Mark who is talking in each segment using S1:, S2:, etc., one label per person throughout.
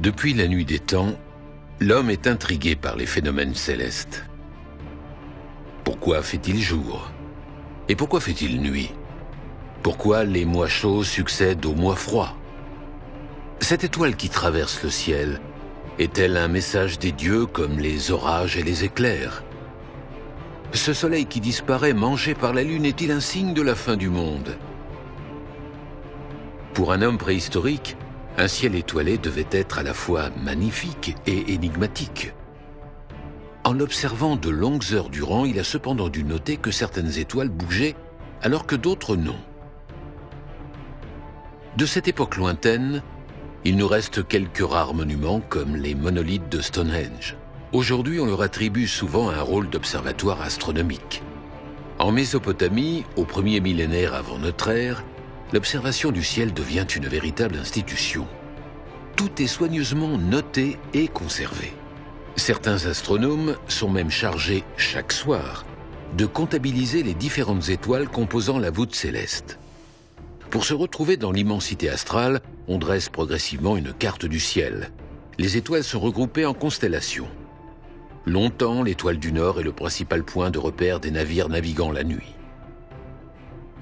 S1: Depuis la nuit des temps, l'homme est intrigué par les phénomènes célestes. Pourquoi fait-il jour? Et pourquoi fait-il nuit? Pourquoi les mois chauds succèdent aux mois froids? Cette étoile qui traverse le ciel est-elle un message des dieux comme les orages et les éclairs? Ce soleil qui disparaît mangé par la lune est-il un signe de la fin du monde? Pour un homme préhistorique, un ciel étoilé devait être à la fois magnifique et énigmatique. En l'observant de longues heures durant, il a cependant dû noter que certaines étoiles bougeaient alors que d'autres non. De cette époque lointaine, il nous reste quelques rares monuments comme les monolithes de Stonehenge. Aujourd'hui, on leur attribue souvent un rôle d'observatoire astronomique. En Mésopotamie, au premier millénaire avant notre ère, l'observation du ciel devient une véritable institution. Tout est soigneusement noté et conservé. Certains astronomes sont même chargés, chaque soir, de comptabiliser les différentes étoiles composant la voûte céleste. Pour se retrouver dans l'immensité astrale, on dresse progressivement une carte du ciel. Les étoiles sont regroupées en constellations. Longtemps, l'étoile du Nord est le principal point de repère des navires naviguant la nuit.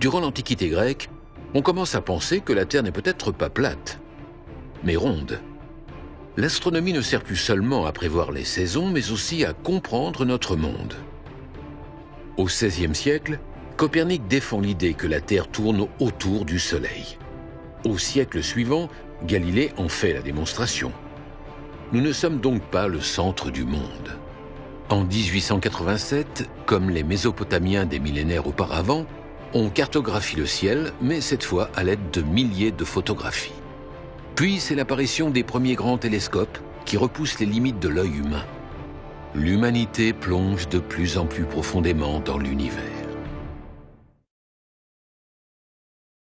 S1: Durant l'Antiquité grecque, on commence à penser que la Terre n'est peut-être pas plate, mais ronde. L'astronomie ne sert plus seulement à prévoir les saisons, mais aussi à comprendre notre monde. Au XVIe siècle, Copernic défend l'idée que la Terre tourne autour du Soleil. Au siècle suivant, Galilée en fait la démonstration. Nous ne sommes donc pas le centre du monde. En 1887, comme les Mésopotamiens des millénaires auparavant, on cartographie le ciel, mais cette fois à l'aide de milliers de photographies. Puis c'est l'apparition des premiers grands télescopes qui repoussent les limites de l'œil humain. L'humanité plonge de plus en plus profondément dans l'univers.